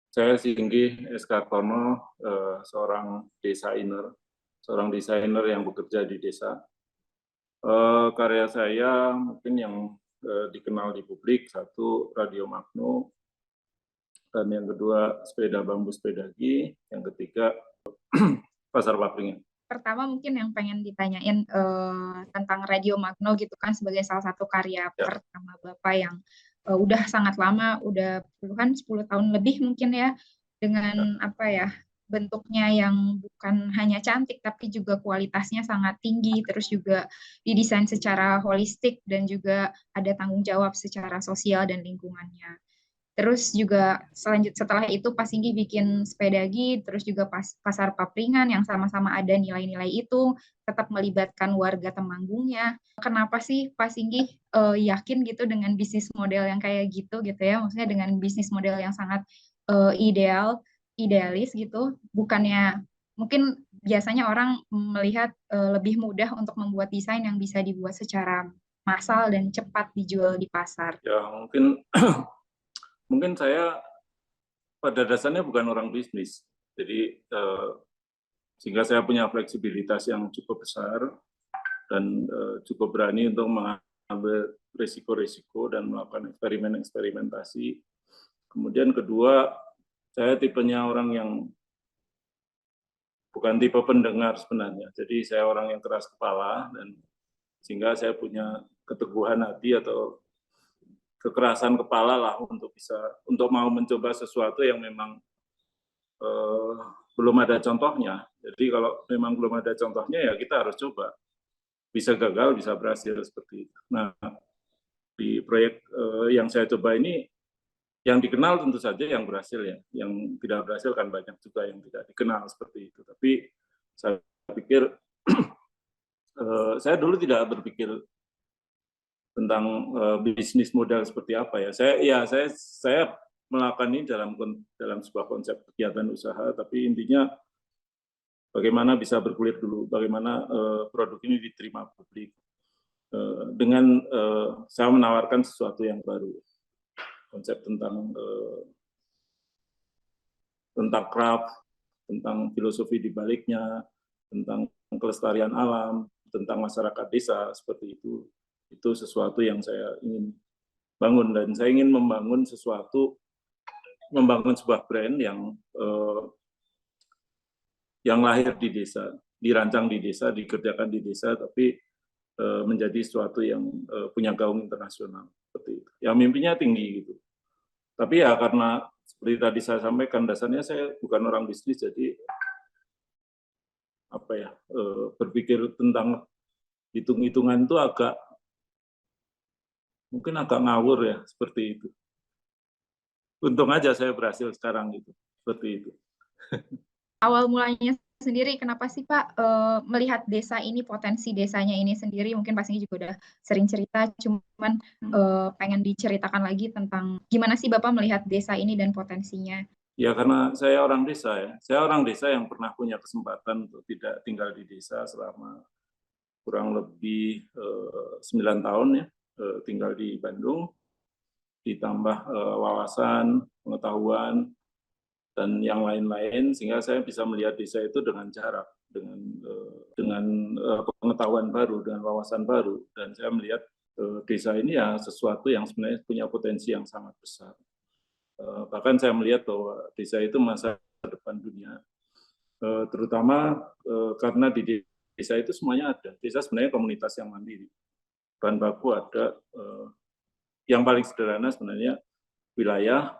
Saya Singgih S. Kartono, seorang desainer yang bekerja di desa. Karya saya mungkin yang dikenal di publik, satu Radio Magno, dan yang kedua sepeda bambu sepedagi, yang ketiga Pasar Papringan. Pertama mungkin yang pengen ditanyain tentang Radio Magno gitu kan, sebagai salah satu karya pertama Bapak yang udah sangat lama, udah 10 tahun lebih mungkin ya, dengan apa ya, bentuknya yang bukan hanya cantik tapi juga kualitasnya sangat tinggi, terus juga didesain secara holistik dan juga ada tanggung jawab secara sosial dan lingkungannya. Terus juga setelah itu Pak Singgi bikin Sepedagi, terus juga Pasar Papringan yang sama-sama ada nilai-nilai itu, tetap melibatkan warga Temanggungnya. Kenapa sih Pak Singgi yakin gitu dengan bisnis model yang kayak gitu ya? Maksudnya dengan bisnis model yang sangat idealis gitu, bukannya mungkin biasanya orang melihat lebih mudah untuk membuat desain yang bisa dibuat secara massal dan cepat dijual di pasar. Ya, mungkin saya pada dasarnya bukan orang bisnis, jadi sehingga saya punya fleksibilitas yang cukup besar dan cukup berani untuk mengambil risiko-risiko dan melakukan eksperimentasi. Kemudian kedua, saya tipenya orang yang bukan tipe pendengar sebenarnya, jadi saya orang yang keras kepala, dan sehingga saya punya keteguhan hati atau kekerasan kepala lah untuk mau mencoba sesuatu yang memang belum ada contohnya. Jadi kalau memang belum ada contohnya ya kita harus coba. Bisa gagal, bisa berhasil seperti itu. Nah, di proyek yang saya coba ini, yang dikenal tentu saja yang berhasil ya. Yang tidak berhasil kan banyak juga yang tidak dikenal seperti itu. Tapi saya pikir saya dulu tidak berpikir tentang bisnis model seperti apa ya. Saya melakukan ini dalam sebuah konsep kegiatan usaha, tapi intinya bagaimana bisa bergulir dulu, bagaimana produk ini diterima publik, dengan saya menawarkan sesuatu yang baru, konsep tentang craft, tentang filosofi di baliknya, tentang kelestarian alam, tentang masyarakat desa, seperti itu sesuatu yang saya ingin bangun, dan saya ingin membangun sebuah brand yang lahir di desa, dirancang di desa, dikerjakan di desa, tapi menjadi sesuatu yang punya gaung internasional seperti itu. Ya mimpinya tinggi gitu. Tapi ya karena seperti tadi saya sampaikan, dasarnya saya bukan orang bisnis, jadi berpikir tentang hitung-hitungan itu mungkin agak ngawur ya, seperti itu. Untung aja saya berhasil sekarang gitu, seperti itu. Awal mulanya sendiri, kenapa sih Pak melihat desa ini, potensi desanya ini sendiri, mungkin pastinya juga udah sering cerita, cuman pengen diceritakan lagi tentang gimana sih Bapak melihat desa ini dan potensinya. Ya karena saya orang desa ya, saya orang desa yang pernah punya kesempatan untuk tidak tinggal di desa selama kurang lebih 9 tahun ya, tinggal di Bandung, ditambah wawasan, pengetahuan, dan yang lain-lain, sehingga saya bisa melihat desa itu dengan jarak, dengan pengetahuan baru, dengan wawasan baru, dan saya melihat desa ini ya sesuatu yang sebenarnya punya potensi yang sangat besar. Bahkan saya melihat bahwa desa itu masa depan dunia, terutama karena di desa itu semuanya ada. Desa sebenarnya komunitas yang mandiri, bahan baku ada, yang paling sederhana sebenarnya wilayah,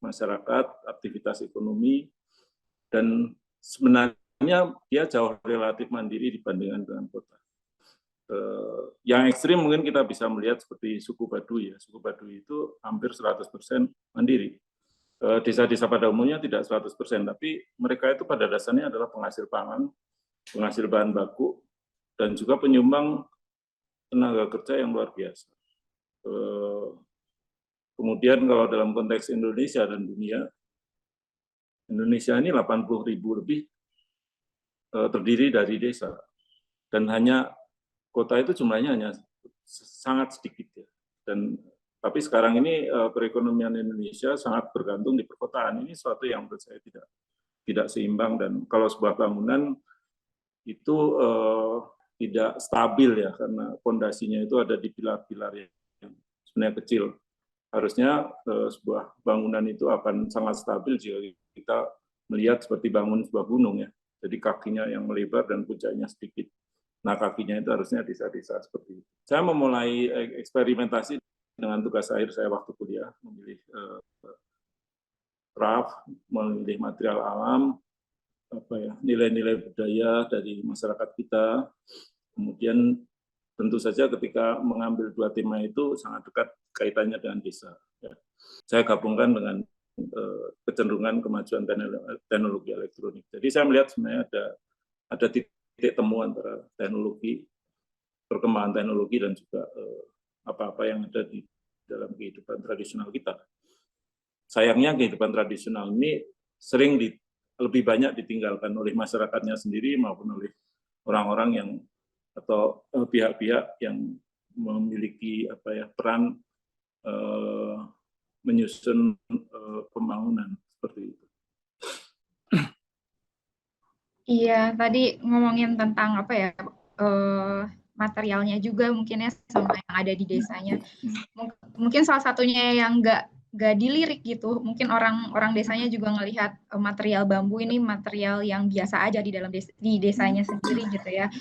masyarakat, aktivitas ekonomi, dan sebenarnya dia jauh relatif mandiri dibandingkan dengan kota. Yang ekstrim mungkin kita bisa melihat seperti suku Baduy ya. Suku Baduy itu hampir 100% mandiri. Desa-desa pada umumnya tidak 100%, tapi mereka itu pada dasarnya adalah penghasil pangan, penghasil bahan baku, dan juga penyumbang tenaga kerja yang luar biasa. Kemudian kalau dalam konteks Indonesia dan dunia, Indonesia ini 80.000 lebih terdiri dari desa, dan hanya kota itu jumlahnya hanya sangat sedikit ya. Dan Tapi sekarang ini perekonomian Indonesia sangat bergantung di perkotaan. Ini sesuatu yang menurut saya tidak seimbang, dan kalau sebuah bangunan itu tidak stabil ya, karena fondasinya itu ada di pilar-pilar yang sebenarnya kecil. Harusnya sebuah bangunan itu akan sangat stabil jika kita melihat seperti bangun sebuah gunung ya. Jadi kakinya yang melebar dan puncaknya sedikit. Nah, kakinya itu harusnya desa-desa seperti itu. Saya memulai eksperimentasi dengan tugas akhir saya waktu kuliah, memilih craft, memilih material alam, nilai-nilai budaya dari masyarakat kita. Kemudian tentu saja ketika mengambil dua tema itu sangat dekat kaitannya dengan desa. Saya gabungkan dengan kecenderungan kemajuan teknologi elektronik. Jadi saya melihat sebenarnya ada titik temu antara teknologi, perkembangan teknologi, dan juga apa-apa yang ada di dalam kehidupan tradisional kita. Sayangnya kehidupan tradisional ini sering lebih banyak ditinggalkan oleh masyarakatnya sendiri maupun oleh orang-orang yang atau pihak-pihak yang memiliki peran menyusun pembangunan seperti itu. Iya, tadi ngomongin tentang materialnya juga mungkin ya sama yang ada di desanya. Mungkin salah satunya yang nggak dilirik gitu. Mungkin orang desanya juga ngelihat material bambu ini material yang biasa aja di desanya sendiri gitu ya.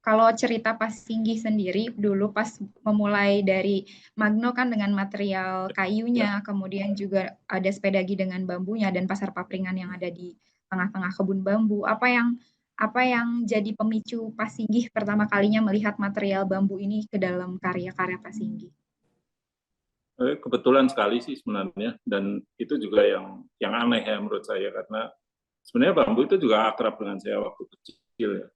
Kalau cerita Pasinggi sendiri dulu pas memulai dari Magno kan dengan material kayunya, kemudian juga ada Sepedagi dengan bambunya dan Pasar Papringan yang ada di tengah-tengah kebun bambu. Apa yang jadi pemicu Pasinggi pertama kalinya melihat material bambu ini ke dalam karya-karya Pasinggi? Kebetulan sekali sih sebenarnya, dan itu juga yang aneh ya menurut saya, karena sebenarnya bambu itu juga akrab dengan saya waktu kecil ya.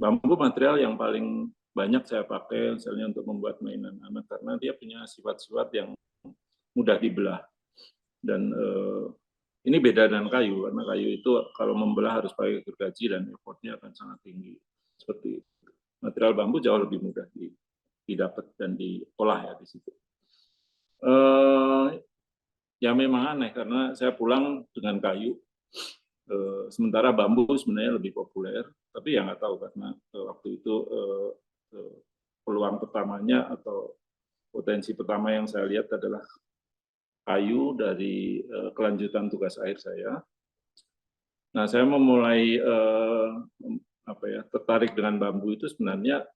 Bambu material yang paling banyak saya pakai misalnya untuk membuat mainan anak, karena dia punya sifat-sifat yang mudah dibelah. Dan ini beda dengan kayu, karena kayu itu kalau membelah harus pakai gergaji dan effortnya akan sangat tinggi. Seperti itu. Material bambu jauh lebih mudah didapat dan diolah ya di situ. Ya memang aneh, karena saya pulang dengan kayu, sementara bambu sebenarnya lebih populer, tapi ya nggak tahu, karena waktu itu peluang pertamanya atau potensi pertama yang saya lihat adalah kayu dari kelanjutan tugas akhir saya. Nah, saya memulai tertarik dengan bambu itu sebenarnya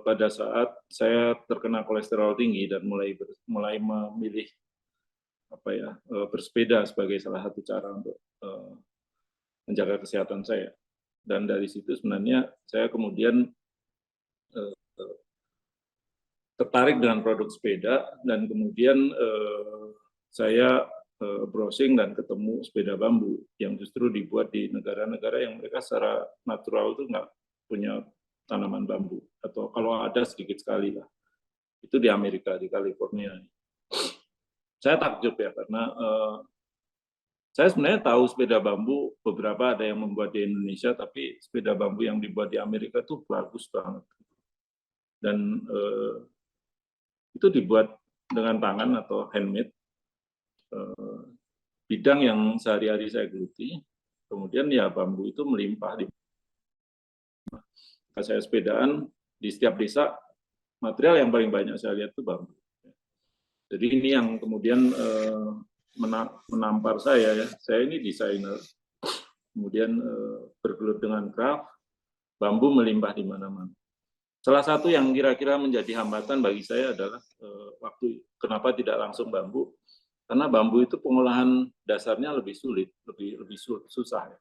pada saat saya terkena kolesterol tinggi dan mulai memilih bersepeda sebagai salah satu cara untuk menjaga kesehatan saya. Dan dari situ sebenarnya saya kemudian tertarik dengan produk sepeda, dan kemudian saya browsing dan ketemu sepeda bambu yang justru dibuat di negara-negara yang mereka secara natural itu nggak punya tanaman bambu, atau kalau ada sedikit sekali lah. Itu di Amerika, di California. Saya takjub ya, karena saya sebenarnya tahu sepeda bambu beberapa ada yang membuat di Indonesia, tapi sepeda bambu yang dibuat di Amerika itu bagus banget. Dan itu dibuat dengan tangan atau handmade, bidang yang sehari-hari saya geluti. Kemudian ya bambu itu melimpah. Saya sepedaan di setiap desa, material yang paling banyak saya lihat itu bambu. Jadi ini yang kemudian menampar saya ya. Saya ini desainer, kemudian bergelut dengan craft, bambu melimpah di mana-mana. Salah satu yang kira-kira menjadi hambatan bagi saya adalah waktu kenapa tidak langsung bambu, karena bambu itu pengolahan dasarnya lebih sulit, lebih susah, ya.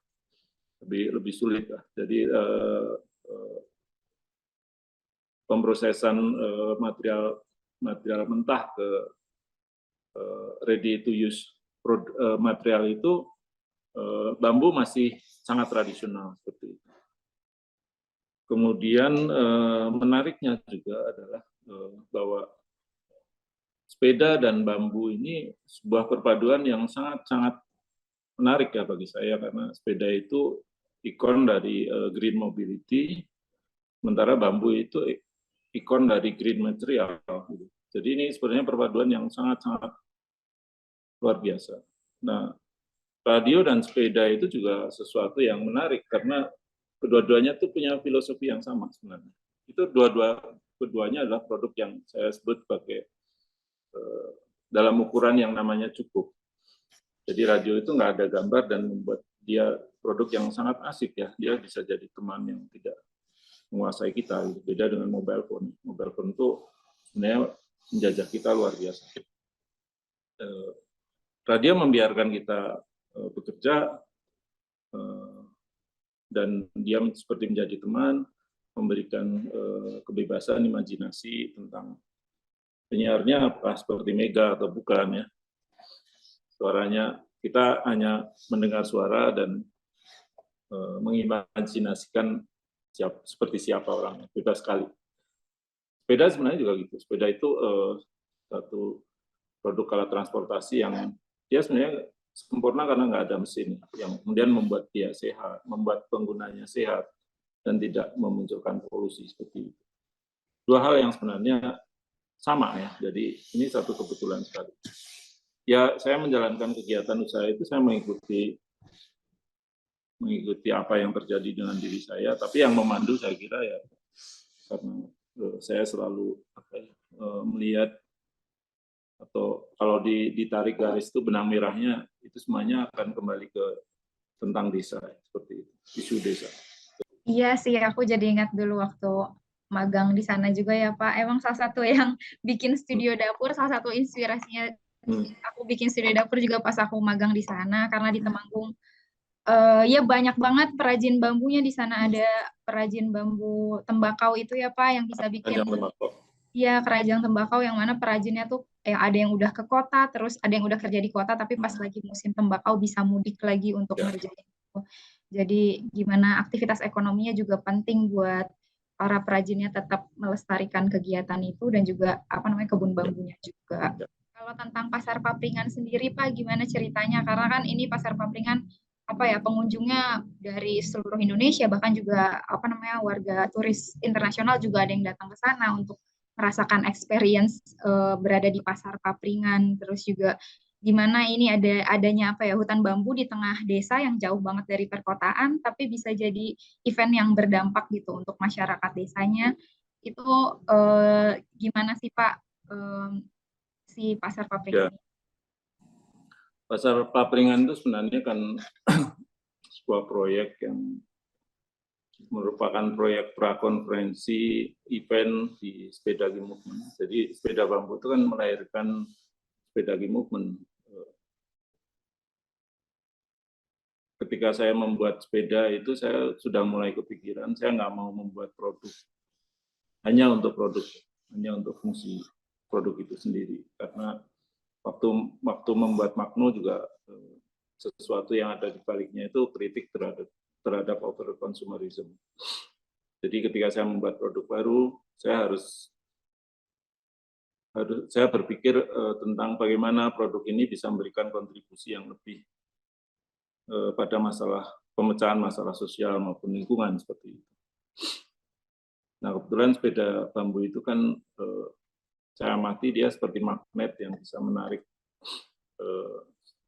lebih sulit lah. Jadi pemrosesan material mentah ke ready to use material itu, bambu masih sangat tradisional seperti itu. Kemudian menariknya juga adalah bahwa sepeda dan bambu ini sebuah perpaduan yang sangat-sangat menarik ya bagi saya, karena sepeda itu ikon dari green mobility, sementara bambu itu ikon dari green material. Gitu. Jadi ini sebenarnya perpaduan yang sangat-sangat luar biasa. Nah, radio dan sepeda itu juga sesuatu yang menarik karena kedua-duanya tuh punya filosofi yang sama sebenarnya. Itu keduanya adalah produk yang saya sebut sebagai dalam ukuran yang namanya cukup. Jadi radio itu nggak ada gambar dan membuat dia produk yang sangat asik ya. Dia bisa jadi teman yang tidak menguasai kita. Gitu. Beda dengan mobile phone. Mobile phone itu sebenarnya menjajah kita luar biasa. Radio membiarkan kita bekerja dan dia seperti menjadi teman, memberikan kebebasan imajinasi tentang penyiarnya apakah seperti Mega atau bukan ya. Suaranya kita hanya mendengar suara dan mengimajinasikan seperti siapa orangnya, bebas sekali. Sepeda sebenarnya juga gitu. Sepeda itu satu produk alat transportasi yang dia sebenarnya sempurna karena nggak ada mesin, yang kemudian membuat dia sehat, membuat penggunanya sehat, dan tidak memunculkan polusi seperti itu. Dua hal yang sebenarnya sama ya, jadi ini satu kebetulan sekali. Ya, saya menjalankan kegiatan usaha itu, saya mengikuti apa yang terjadi dengan diri saya, tapi yang memandu saya kira ya, karena saya selalu melihat, atau kalau ditarik garis itu benang merahnya, itu semuanya akan kembali ke tentang desa, seperti itu, isu desa. Iya sih, aku jadi ingat dulu waktu magang di sana juga ya Pak. Emang salah satu yang bikin studio dapur, salah satu inspirasinya aku bikin studio dapur juga pas aku magang di sana, karena di Temanggung ya banyak banget perajin bambunya di sana. Ada perajin bambu tembakau itu ya Pak, yang bisa bikin keranjang tembakau, yang mana perajinnya tuh ada yang udah ke kota, terus ada yang udah kerja di kota, tapi pas lagi musim tembakau bisa mudik lagi untuk ngerjain itu. Jadi gimana aktivitas ekonominya juga penting buat para perajinnya tetap melestarikan kegiatan itu, dan juga kebun bambunya juga. Kalau tentang pasar papringan sendiri Pak, gimana ceritanya? Karena kan ini pasar papringan pengunjungnya dari seluruh Indonesia, bahkan juga warga turis internasional juga ada yang datang ke sana untuk merasakan experience berada di pasar papringan. Terus juga gimana ini adanya hutan bambu di tengah desa yang jauh banget dari perkotaan, tapi bisa jadi event yang berdampak gitu untuk masyarakat desanya. Itu gimana sih Pak si pasar papringan ini? Pasar papringan itu sebenarnya kan sebuah proyek yang merupakan proyek prakonferensi event di Sepedagi Movement. Jadi sepeda bambu itu kan melahirkan Sepedagi Movement. Ketika saya membuat sepeda itu, saya sudah mulai kepikiran, saya nggak mau membuat produk hanya untuk fungsi produk itu sendiri. Karena waktu membuat Magno juga sesuatu yang ada di baliknya itu kritik terhadap over consumerism. Jadi ketika saya membuat produk baru, saya berpikir tentang bagaimana produk ini bisa memberikan kontribusi yang lebih pada masalah pemecahan masalah sosial maupun lingkungan seperti itu. Nah, kebetulan sepeda bambu itu kan saya amati dia seperti magnet yang bisa menarik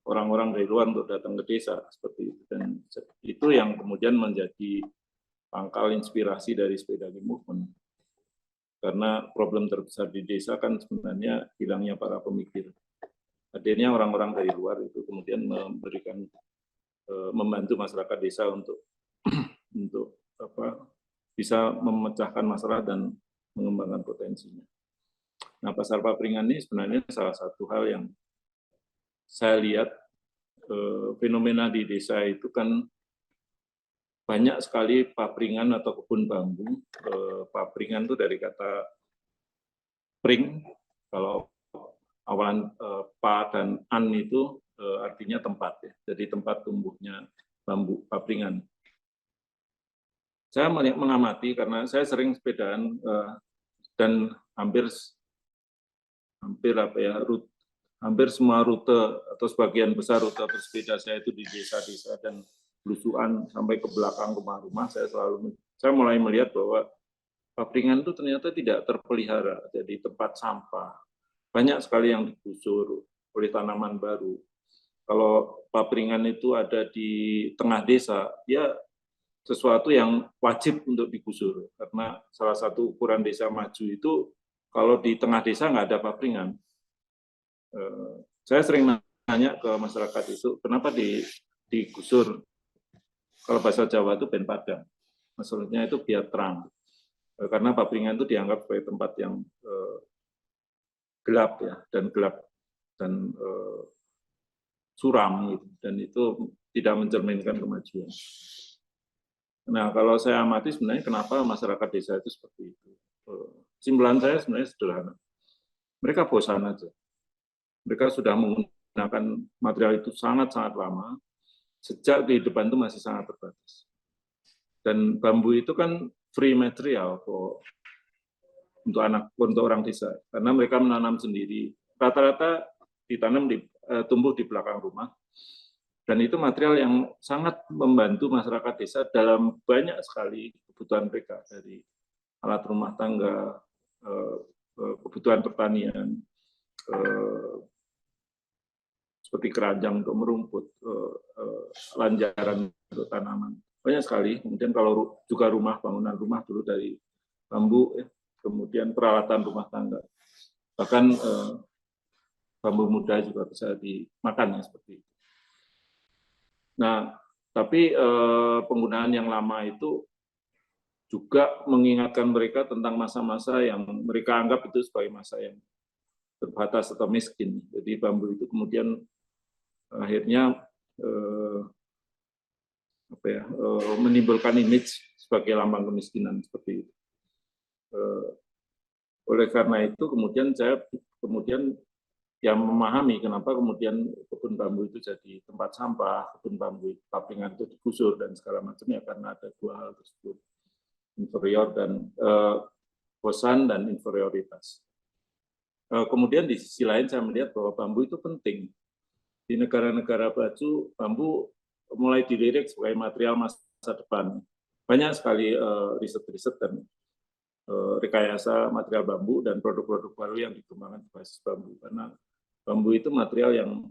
orang-orang dari luar untuk datang ke desa seperti itu, dan itu yang kemudian menjadi pangkal inspirasi dari Sepedagi Movement. Karena problem terbesar di desa kan sebenarnya hilangnya para pemikir. Hadirnya orang-orang dari luar itu kemudian membantu masyarakat desa untuk bisa memecahkan masalah dan mengembangkan potensinya. Nah, pasar papringan ini sebenarnya salah satu hal yang saya lihat fenomena di desa itu kan banyak sekali papringan atau kebun bambu. Papringan itu dari kata pring, kalau awalan pa dan an itu artinya tempat ya. Jadi tempat tumbuhnya bambu papringan. Saya mengamati karena saya sering sepedaan dan hampir semua rute atau sebagian besar rute bersepeda saya itu di desa-desa dan belusuan sampai ke belakang rumah-rumah. Saya mulai melihat bahwa Papringan itu ternyata tidak terpelihara, jadi tempat sampah. Banyak sekali yang digusur oleh tanaman baru. Kalau papringan itu ada di tengah desa, ya sesuatu yang wajib untuk digusur. Karena salah satu ukuran desa maju itu, kalau di tengah desa nggak ada papringan. Saya sering nanya ke masyarakat itu, kenapa digusur? Kalau bahasa Jawa itu ben padang. Maksudnya itu biar terang. Karena papringan itu dianggap sebagai tempat yang gelap ya, dan suram gitu, dan itu tidak mencerminkan kemajuan. Nah, kalau saya amati sebenarnya kenapa masyarakat desa itu seperti itu. Kesimpulan saya sebenarnya sederhana. Mereka bosan aja. Mereka sudah menggunakan material itu sangat-sangat lama, sejak kehidupan itu masih sangat terbatas. Dan bambu itu kan free material untuk orang desa, karena mereka menanam sendiri. Rata-rata tumbuh di belakang rumah, dan itu material yang sangat membantu masyarakat desa dalam banyak sekali kebutuhan mereka, dari alat rumah tangga, kebutuhan pertanian, seperti keranjang untuk merumput, lanjaran untuk tanaman. Banyak sekali. Kemudian kalau juga bangunan rumah dulu dari bambu, kemudian peralatan rumah tangga. Bahkan bambu muda juga bisa dimakan ya, seperti itu. Nah, tapi penggunaan yang lama itu juga mengingatkan mereka tentang masa-masa yang mereka anggap itu sebagai masa yang terbatas atau miskin. Jadi bambu itu kemudian akhirnya menimbulkan image sebagai lambang kemiskinan seperti itu. Oleh karena itu kemudian saya yang memahami kenapa kemudian kebun bambu itu jadi tempat sampah, kebun bambu papringan itu digusur dan segala macamnya, karena ada dua hal tersebut, inferior dan bosan dan inferioritas. Kemudian di sisi lain saya melihat bahwa bambu itu penting. Di negara-negara maju, bambu mulai dilirik sebagai material masa depan. Banyak sekali riset-riset dan rekayasa material bambu dan produk-produk baru yang dikembangkan berbasis bambu. Karena bambu itu material yang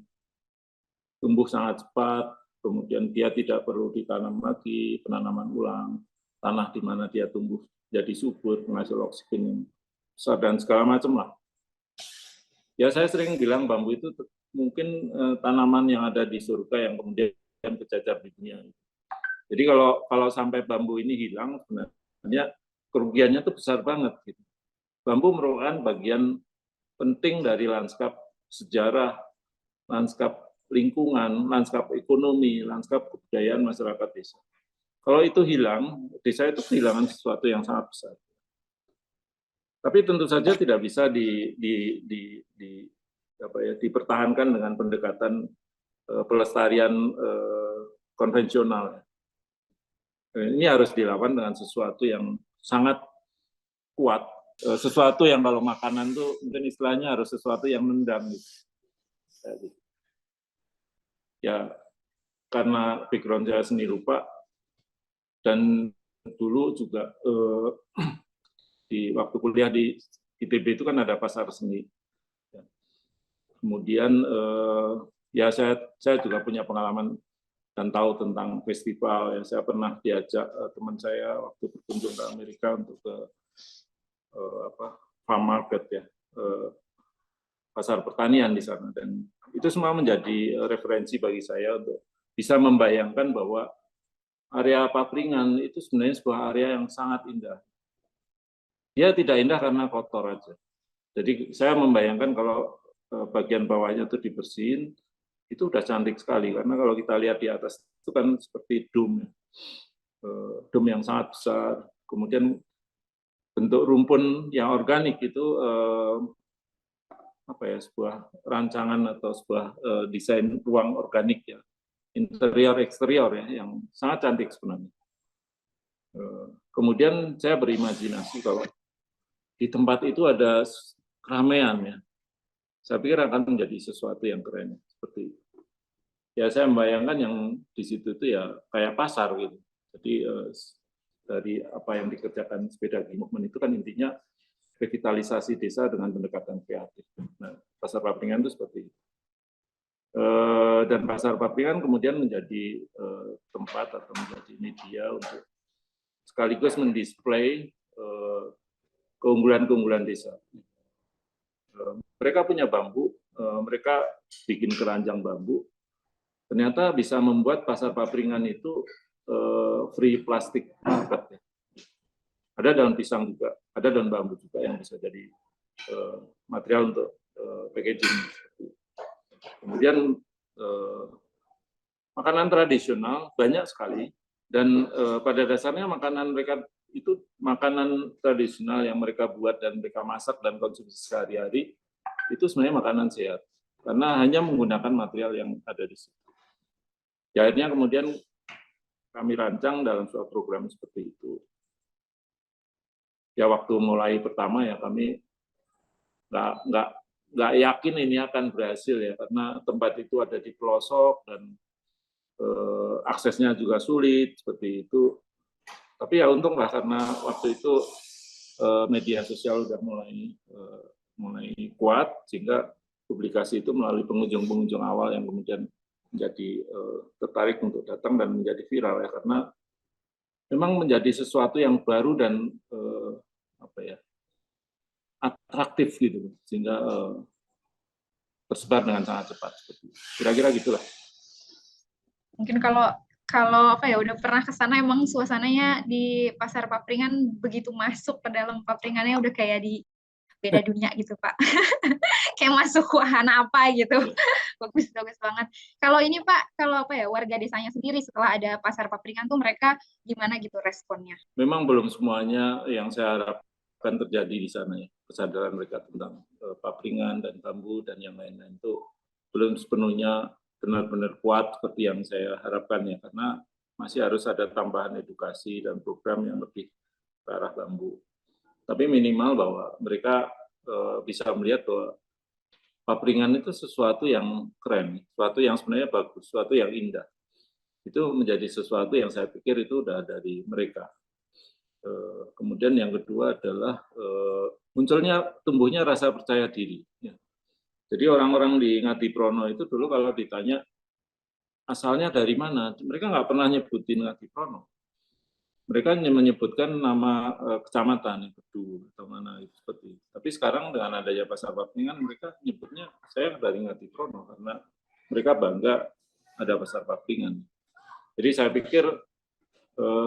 tumbuh sangat cepat, kemudian dia tidak perlu ditanam lagi, penanaman ulang, tanah di mana dia tumbuh jadi subur, menghasil oksigen yang besar, dan segala macam lah. Ya, saya sering bilang bambu itu mungkin tanaman yang ada di surga yang kemudian berjajar di dunia. Jadi kalau sampai bambu ini hilang, sebenarnya kerugiannya itu besar banget. Gitu. Bambu merupakan bagian penting dari lanskap sejarah, lanskap lingkungan, lanskap ekonomi, lanskap kebudayaan masyarakat desa. Kalau itu hilang, desa itu kehilangan sesuatu yang sangat besar. Tapi tentu saja tidak bisa dipertahankan dengan pendekatan pelestarian konvensional. Ini harus dilakukan dengan sesuatu yang sangat kuat, sesuatu yang kalau makanan tuh mungkin istilahnya harus sesuatu yang nendang. Ya, karena background saya seni rupa, dan dulu juga di waktu kuliah di ITB itu kan ada pasar seni. Kemudian ya saya juga punya pengalaman dan tahu tentang festival. Ya, saya pernah diajak teman saya waktu berkunjung ke Amerika untuk ke farm market ya, pasar pertanian di sana, dan itu semua menjadi referensi bagi saya untuk bisa membayangkan bahwa area papringan itu sebenarnya sebuah area yang sangat indah. Dia tidak indah karena kotor aja. Jadi saya membayangkan kalau bagian bawahnya itu dibersihin, itu udah cantik sekali. Karena kalau kita lihat di atas itu kan seperti dome yang sangat besar. Kemudian bentuk rumpun yang organik itu sebuah rancangan atau sebuah desain ruang organik ya, interior eksterior ya, yang sangat cantik sebenarnya. Kemudian saya berimajinasi kalau di tempat itu ada keramaian ya, saya pikir akan menjadi sesuatu yang keren seperti itu. Ya, saya membayangkan yang di situ itu ya kayak pasar gitu. Jadi dari apa yang dikerjakan Sepedagi Movement itu kan intinya revitalisasi desa dengan pendekatan kreatif. Nah, Pasar Papringan itu seperti itu. Dan Pasar Papringan kemudian menjadi tempat atau menjadi media untuk sekaligus mendisplay keunggulan-keunggulan desa. Mereka punya bambu, mereka bikin keranjang bambu, ternyata bisa membuat Pasar Papringan itu free plastik market. Ada daun pisang juga, ada daun bambu juga yang bisa jadi material untuk packaging. Kemudian makanan tradisional banyak sekali, dan pada dasarnya makanan mereka itu makanan tradisional yang mereka buat dan mereka masak dan konsumsi sehari-hari itu sebenarnya makanan sehat karena hanya menggunakan material yang ada di situ. Akhirnya kemudian kami rancang dalam suatu program seperti itu. Ya waktu mulai pertama ya kami nggak yakin ini akan berhasil ya karena tempat itu ada di pelosok dan aksesnya juga sulit seperti itu. Tapi ya untung lah karena waktu itu media sosial sudah mulai kuat sehingga publikasi itu melalui pengunjung-pengunjung awal yang kemudian menjadi tertarik untuk datang dan menjadi viral ya karena memang menjadi sesuatu yang baru dan atraktif gitu sehingga tersebar dengan sangat cepat. Kira-kira gitulah. Mungkin kalau udah pernah ke sana emang suasananya di Pasar Papringan begitu masuk ke dalam papringannya udah kayak di beda dunia gitu Pak. Kayak masuk wahana apa gitu. Bagus banget. Kalau ini Pak, kalau warga desanya sendiri setelah ada Pasar Papringan tuh mereka gimana gitu responnya? Memang belum semuanya yang saya harapkan terjadi di sana ya. Kesadaran mereka tentang papringan dan bambu dan yang lain-lain itu belum sepenuhnya benar-benar kuat seperti yang saya harapkan ya, karena masih harus ada tambahan edukasi dan program yang lebih ke arah bambu. Tapi minimal bahwa mereka bisa melihat bahwa papringan itu sesuatu yang keren, sesuatu yang sebenarnya bagus, sesuatu yang indah. Itu menjadi sesuatu yang saya pikir itu udah dari mereka. Kemudian yang kedua adalah tumbuhnya rasa percaya diri. Jadi orang-orang di Ngadiprono itu dulu kalau ditanya asalnya dari mana, mereka nggak pernah nyebutin Ngadiprono. Mereka hanya menyebutkan nama kecamatan Kedu atau mana itu seperti itu. Tapi sekarang dengan adanya Pasar Papringan mereka nyebutnya saya dari Ngadiprono karena mereka bangga ada Pasar Papringan. Jadi saya pikir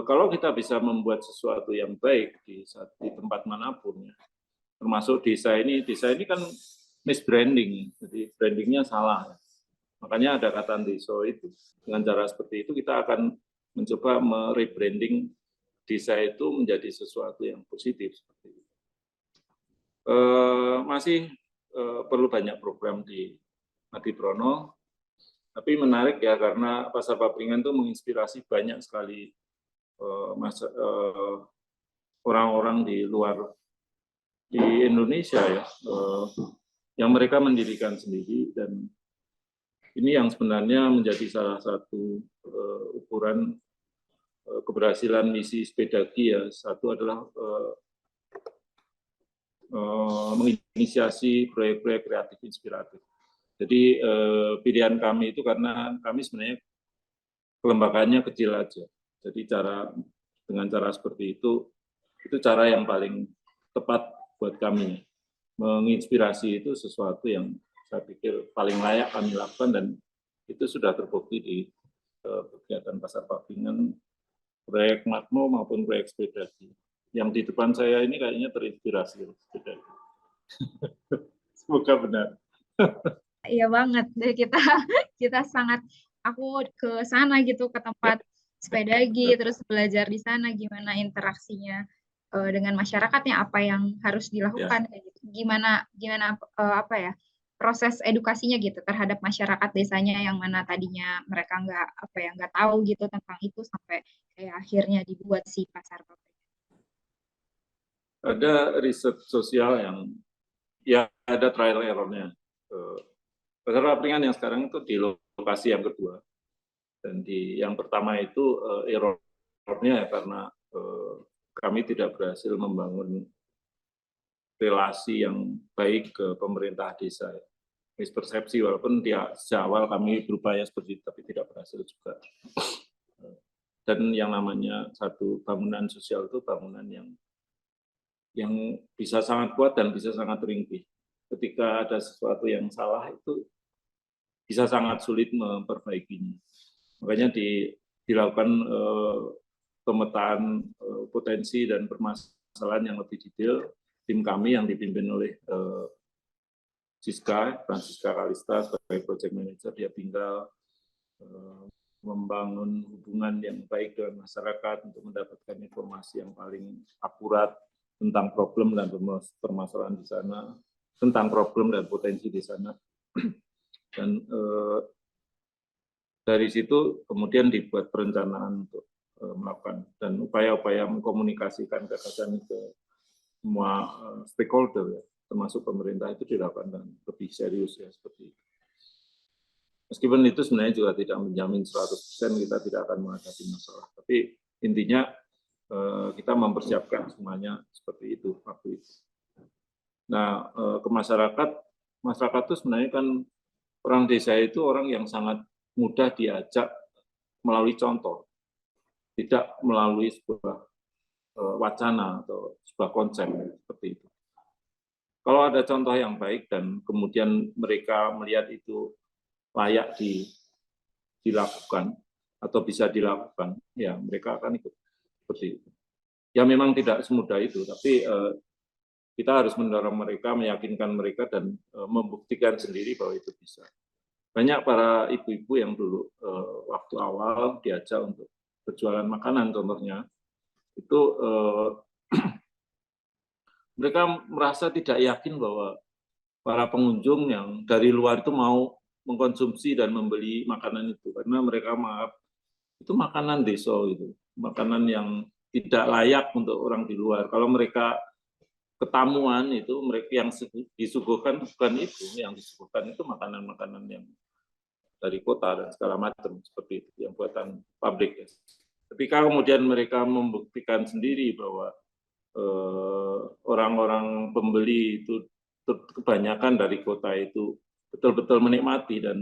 kalau kita bisa membuat sesuatu yang baik di tempat manapun, ya, termasuk desa ini kan misbranding, jadi brandingnya salah. Makanya ada kata deso itu. Dengan cara seperti itu kita akan mencoba merebranding desa itu menjadi sesuatu yang positif. Seperti itu. Masih perlu banyak program di Ngadiprono, tapi menarik ya karena Pasar Papringan itu menginspirasi banyak sekali orang-orang di luar di Indonesia ya, yang mereka mendirikan sendiri, dan ini yang sebenarnya menjadi salah satu ukuran keberhasilan misi Sepedagi ya. Satu adalah menginisiasi proyek-proyek kreatif inspiratif. Jadi pilihan kami itu karena kami sebenarnya kelembagaannya kecil aja. Jadi dengan cara seperti itu cara yang paling tepat buat kami. Menginspirasi itu sesuatu yang saya pikir paling layak kami lakukan, dan itu sudah terbukti di kegiatan Pasar Papringan, proyek Magno maupun proyek Sepedagi. Yang di depan saya ini kayaknya terinspirasi Sepedagi. Semoga benar. Iya banget, dari kita sangat, aku ke sana gitu, ke tempat Sepedagi, terus belajar di sana gimana interaksinya dengan masyarakatnya, apa yang harus dilakukan, kayak gitu. Gimana proses edukasinya gitu terhadap masyarakat desanya yang mana tadinya mereka nggak tahu gitu tentang itu, sampai kayak akhirnya dibuat si Pasar Papringan. Ada riset sosial yang ya ada trial error-nya. Pasar Papringan yang sekarang itu di lokasi yang kedua, dan di yang pertama itu errornya ya karena kami tidak berhasil membangun relasi yang baik ke pemerintah desa. Mispersepsi, walaupun sejak awal kami berupaya seperti itu, tapi tidak berhasil juga. Dan yang namanya satu bangunan sosial itu bangunan yang bisa sangat kuat dan bisa sangat ringkih. Ketika ada sesuatu yang salah itu bisa sangat sulit memperbaikinya. Makanya dilakukan pemetaan potensi dan permasalahan yang lebih detail. Tim kami yang dipimpin oleh Francisca Kalista sebagai project manager, dia tinggal membangun hubungan yang baik dengan masyarakat untuk mendapatkan informasi yang paling akurat tentang problem dan permasalahan di sana, tentang problem dan potensi di sana. Dan dari situ kemudian dibuat perencanaan untuk melakukan dan upaya-upaya mengkomunikasikan gagasan ke semua stakeholder, ya, termasuk pemerintah, itu dilakukan dan lebih serius, ya, seperti itu. Meskipun itu sebenarnya juga tidak menjamin 100% kita tidak akan menghadapi masalah, tapi intinya kita mempersiapkan semuanya seperti itu waktu itu. Nah, ke masyarakat itu sebenarnya kan orang desa itu orang yang sangat mudah diajak melalui contoh, tidak melalui sebuah wacana atau sebuah konsep seperti itu. Kalau ada contoh yang baik dan kemudian mereka melihat itu layak dilakukan atau bisa dilakukan, ya mereka akan ikut seperti itu. Ya memang tidak semudah itu, tapi kita harus mendorong mereka, meyakinkan mereka dan membuktikan sendiri bahwa itu bisa. Banyak para ibu-ibu yang dulu waktu awal diajak untuk berjualan makanan contohnya, itu mereka merasa tidak yakin bahwa para pengunjung yang dari luar itu mau mengkonsumsi dan membeli makanan itu, karena mereka menganggap itu makanan desa, gitu, makanan yang tidak layak untuk orang di luar. Kalau mereka ketamuan itu, mereka yang disuguhkan bukan itu, yang disuguhkan itu makanan-makanan yang dari kota dan segala macam seperti itu, yang buatan pabrik. Ketika kemudian mereka membuktikan sendiri bahwa orang-orang pembeli itu kebanyakan dari kota itu betul-betul menikmati dan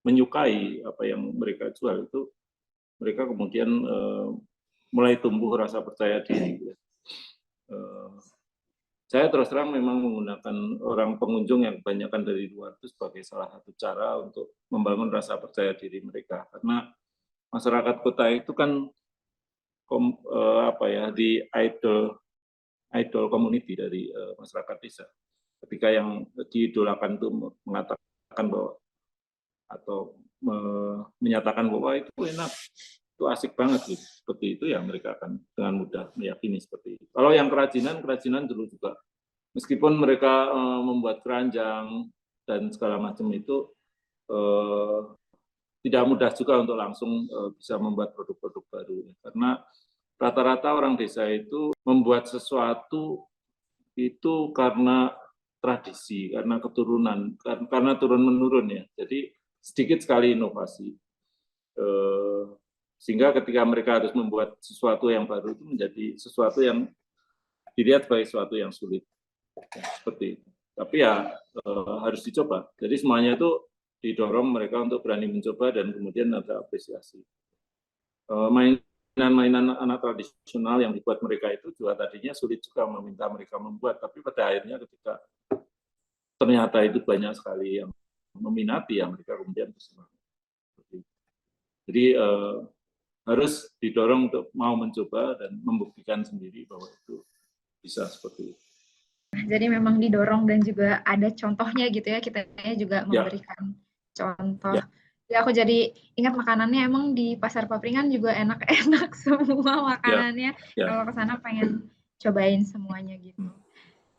menyukai apa yang mereka jual, itu mereka kemudian mulai tumbuh rasa percaya diri. Saya terus terang memang menggunakan orang pengunjung yang kebanyakan dari luar itu sebagai salah satu cara untuk membangun rasa percaya diri mereka, karena masyarakat kota itu kan di idol community dari masyarakat desa. Ketika yang diidolakan itu mengatakan bahwa atau menyatakan bahwa itu enak, itu asik banget gitu. Seperti itu ya mereka akan dengan mudah meyakini seperti itu. Kalau yang kerajinan dulu juga, meskipun mereka membuat keranjang dan segala macam itu tidak mudah juga untuk langsung bisa membuat produk-produk baru, karena rata-rata orang desa itu membuat sesuatu itu karena tradisi, karena keturunan, karena turun-menurun, ya. Jadi sedikit sekali inovasi. Sehingga ketika mereka harus membuat sesuatu yang baru itu menjadi sesuatu yang dilihat sebagai sesuatu yang sulit. Ya, seperti itu. Tapi ya harus dicoba. Jadi semuanya itu didorong mereka untuk berani mencoba dan kemudian ada apresiasi. Mainan anak tradisional yang dibuat mereka itu juga tadinya sulit juga meminta mereka membuat, tapi pada akhirnya ketika ternyata itu banyak sekali yang meminati, yang mereka kemudian bersemangat. Jadi harus didorong untuk mau mencoba dan membuktikan sendiri bahwa itu bisa seperti itu. Jadi memang didorong dan juga ada contohnya gitu ya, kita juga memberikan contoh. Ya, aku jadi ingat makanannya emang di Pasar Papringan juga enak-enak semua makanannya. Kalau ke sana pengen cobain semuanya gitu.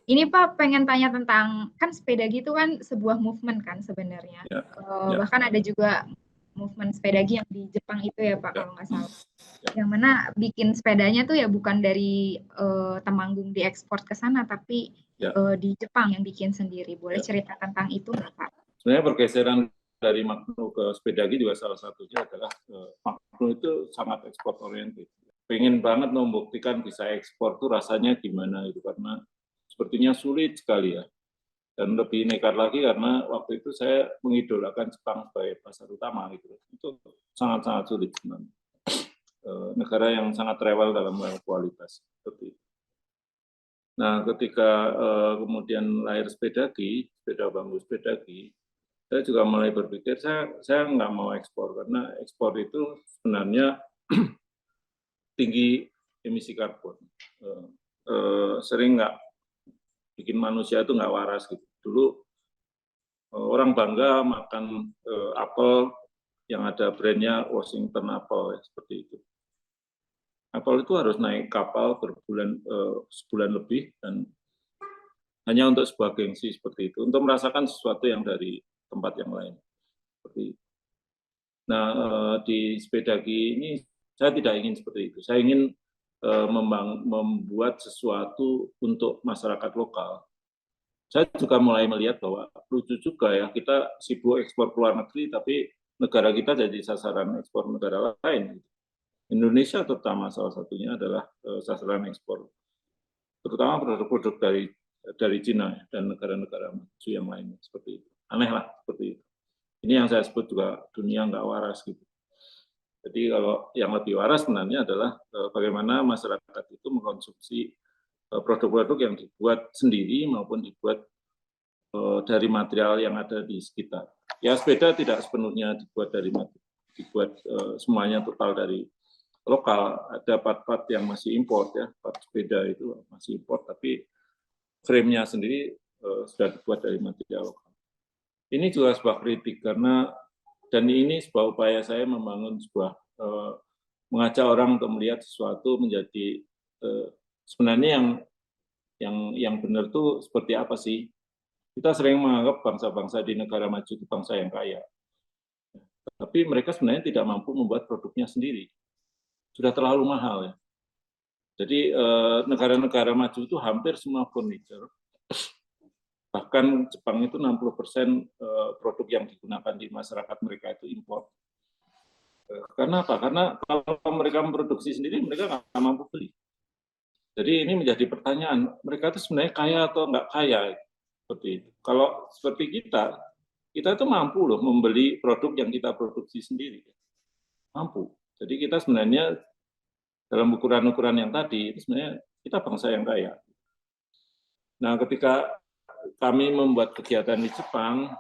Ini Pak pengen tanya tentang, kan sepeda gitu kan sebuah movement kan sebenarnya. Bahkan ada juga movement sepedagi yang di Jepang itu ya Pak, kalau nggak salah. Yang mana bikin sepedanya tuh ya bukan dari Temanggung diekspor ke sana, tapi di Jepang yang bikin sendiri. Boleh cerita tentang itu nggak Pak? Sebenarnya pergeseran dari Magno ke sepedagi juga salah satunya adalah Magno itu sangat ekspor oriented. pengen banget membuktikan bisa ekspor tuh rasanya gimana itu, karena sepertinya sulit sekali ya. Dan lebih nekat lagi karena waktu itu saya mengidolakan Jepang sebagai pasar utama gitu. Itu sangat-sangat sulit sebenarnya. Negara yang sangat rewel dalam kualitas seperti itu. Nah, ketika kemudian lahir Sepedagi, sepeda bambu Sepedagi, saya juga mulai berpikir saya nggak mau ekspor karena ekspor itu sebenarnya tinggi emisi karbon, sering nggak bikin manusia itu nggak waras gitu. Dulu orang bangga makan apel yang ada brandnya Washington Apple ya, seperti itu. Apel itu harus naik kapal berbulan sebulan lebih dan hanya untuk sebuah gengsi seperti itu, untuk merasakan sesuatu yang dari tempat yang lain. Seperti itu. Nah, di Sepedagi ini saya tidak ingin seperti itu. Saya ingin membuat sesuatu untuk masyarakat lokal. Saya juga mulai melihat bahwa lucu juga ya, kita sibuk ekspor ke luar negeri, tapi negara kita jadi sasaran ekspor negara lain. Indonesia terutama salah satunya adalah sasaran ekspor, terutama produk-produk dari Cina dan negara-negara maju yang lainnya seperti itu. Aneh lah seperti itu. Ini yang saya sebut juga dunia nggak waras gitu. Jadi kalau yang lebih waras sebenarnya adalah bagaimana masyarakat itu mengkonsumsi produk-produk yang dibuat sendiri maupun dibuat dari material yang ada di sekitar. Ya sepeda tidak sepenuhnya dibuat dari semuanya total dari lokal. Ada part-part yang masih import ya, part sepeda itu masih import, tapi frame-nya sendiri sudah dibuat dari material lokal. Ini juga sebuah kritik karena, dan ini sebuah upaya saya membangun sebuah mengajak orang untuk melihat sesuatu menjadi sebenarnya yang benar tuh seperti apa sih. Kita sering menganggap bangsa-bangsa di negara maju itu bangsa yang kaya, tapi mereka sebenarnya tidak mampu membuat produknya sendiri, sudah terlalu mahal ya. Jadi negara-negara maju itu hampir semua furniture, bahkan Jepang itu 60% produk yang digunakan di masyarakat mereka itu impor. Karena apa? Karena kalau mereka memproduksi sendiri, mereka nggak mampu beli. Jadi ini menjadi pertanyaan, mereka itu sebenarnya kaya atau nggak kaya? Seperti itu. Kalau seperti kita itu mampu loh membeli produk yang kita produksi sendiri. Mampu. Jadi kita sebenarnya dalam ukuran-ukuran yang tadi, itu sebenarnya kita bangsa yang kaya. Nah, ketika kami membuat kegiatan di Jepang,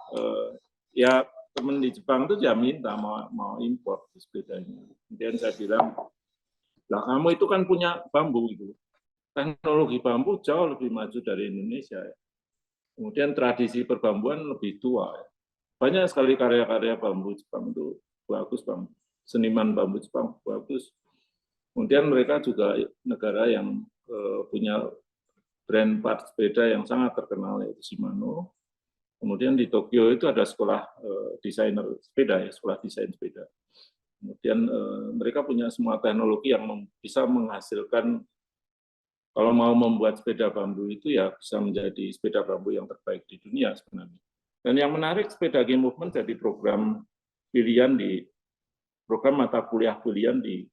ya teman di Jepang itu dia minta mau impor sepedanya. Kemudian saya bilang, lah kamu itu kan punya bambu gitu. Teknologi bambu jauh lebih maju dari Indonesia. Kemudian tradisi perbambuan lebih tua. Banyak sekali karya-karya bambu Jepang itu bagus, bambu. Seniman bambu Jepang bagus. Kemudian mereka juga negara yang punya brand part sepeda yang sangat terkenal, yaitu Shimano. Kemudian di Tokyo itu ada sekolah desainer sepeda, ya, sekolah desain sepeda. Kemudian mereka punya semua teknologi yang bisa menghasilkan, kalau mau membuat sepeda bambu itu ya bisa menjadi sepeda bambu yang terbaik di dunia sebenarnya. Dan yang menarik, sepeda game movement jadi program mata kuliah pilihan di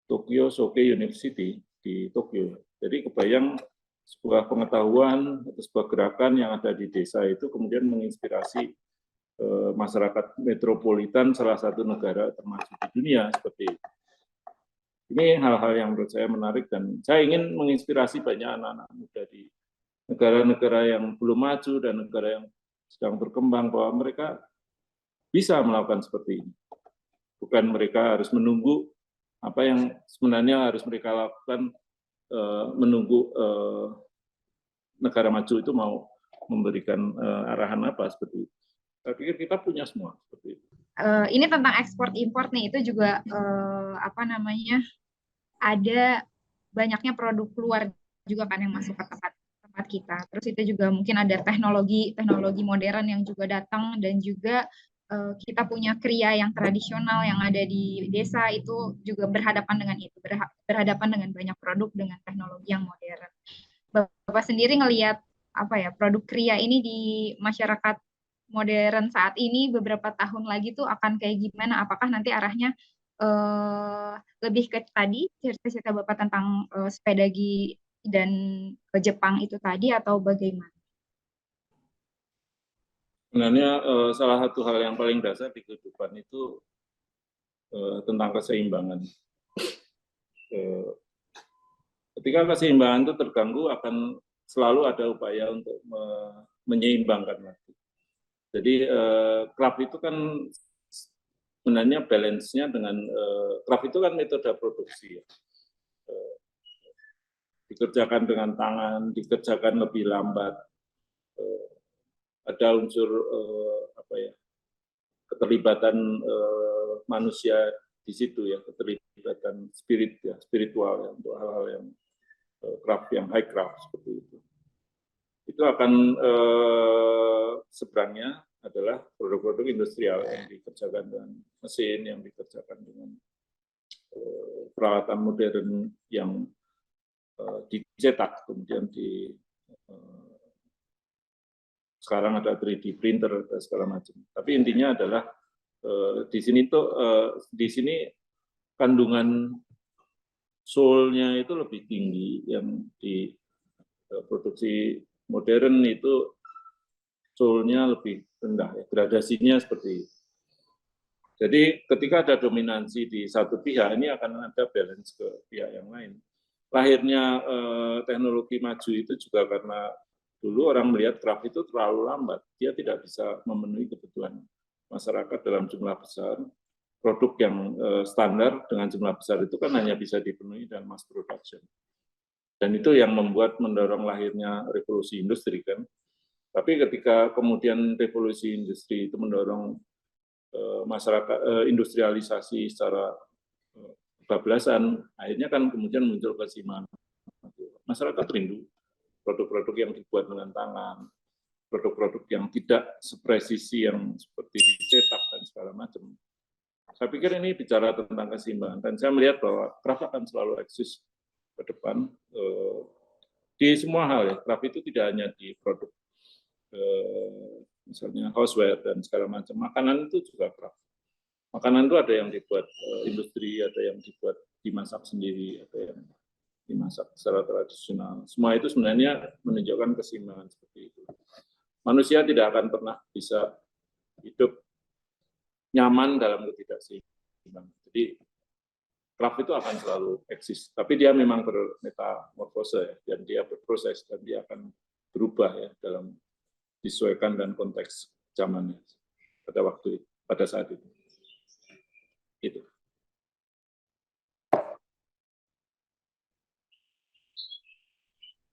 Tokyo Soke University di Tokyo. Jadi kebayang sebuah pengetahuan atau sebuah gerakan yang ada di desa itu kemudian menginspirasi masyarakat metropolitan salah satu negara termaju di dunia seperti itu. Ini hal-hal yang menurut saya menarik dan saya ingin menginspirasi banyak anak-anak muda di negara-negara yang belum maju dan negara yang sedang berkembang bahwa mereka bisa melakukan seperti ini. Bukan mereka harus menunggu apa yang sebenarnya harus mereka lakukan, menunggu negara maju itu mau memberikan arahan apa seperti itu. Saya pikir kita punya semua seperti itu. Ini tentang ekspor impor nih, itu juga ada banyaknya produk luar juga kan yang masuk ke tempat kita. Terus itu juga mungkin ada teknologi modern yang juga datang, dan juga kita punya kriya yang tradisional yang ada di desa itu juga berhadapan dengan itu, berhadapan dengan banyak produk dengan teknologi yang modern. Bapak sendiri ngelihat produk kriya ini di masyarakat modern saat ini beberapa tahun lagi tuh akan kayak gimana? Apakah nanti arahnya lebih ke tadi cerita-cerita Bapak tentang sepeda gi dan ke Jepang itu tadi atau bagaimana? Sebenarnya salah satu hal yang paling dasar di kehidupan itu tentang keseimbangan. Ketika keseimbangan itu terganggu, akan selalu ada upaya untuk menyeimbangkan lagi. Jadi craft itu kan sebenarnya balance-nya dengan craft itu kan metode produksi ya. Dikerjakan dengan tangan, dikerjakan lebih lambat, ada unsur apa ya, keterlibatan manusia di situ ya, keterlibatan spirit ya, spiritual ya, untuk hal-hal yang craft, yang high craft seperti itu. Itu akan seberangnya adalah produk-produk industrial yang dikerjakan dengan mesin, yang dikerjakan dengan peralatan modern yang dicetak, kemudian sekarang ada 3D printer dan segala macam. Tapi intinya adalah di sini kandungan soul-nya itu lebih tinggi, yang di produksi modern itu soul-nya lebih rendah, ya, gradasinya seperti itu. Jadi ketika ada dominansi di satu pihak, ini akan ada balance ke pihak yang lain. Lahirnya teknologi maju itu juga karena dulu orang melihat craft itu terlalu lambat, dia tidak bisa memenuhi kebutuhan masyarakat dalam jumlah besar. Produk yang standar dengan jumlah besar itu kan hanya bisa dipenuhi dalam mass production. Dan itu yang mendorong lahirnya revolusi industri kan. Tapi ketika kemudian revolusi industri itu mendorong masyarakat industrialisasi secara bablasan, akhirnya kan kemudian muncul keseimbangan. Masyarakat rindu produk-produk yang dibuat dengan tangan, produk-produk yang tidak sepresisi yang seperti dicetak dan segala macam. Saya pikir ini bicara tentang keseimbangan, dan saya melihat bahwa craft akan selalu eksis ke depan di semua hal ya. Craft itu tidak hanya di produk misalnya houseware dan segala macam. Makanan itu juga craft. Makanan itu ada yang dibuat industri, ada yang dibuat dimasak sendiri, ada yang dimasak secara tradisional. Semua itu sebenarnya menunjukkan keseimbangan seperti itu. Manusia tidak akan pernah bisa hidup nyaman dalam ketidakseimbangan. Jadi craft itu akan selalu eksis, tapi dia memang bermetamorfose ya, dan dia berproses, dan dia akan berubah ya dalam disesuaikan dan konteks zamannya pada saat itu. Itu.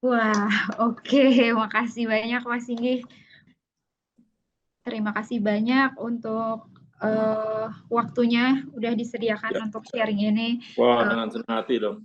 Wah, oke. Makasih banyak Mas Singgih. Terima kasih banyak untuk waktunya udah disediakan Ya. untuk sharing ini. Wah, dengan senang hati dong.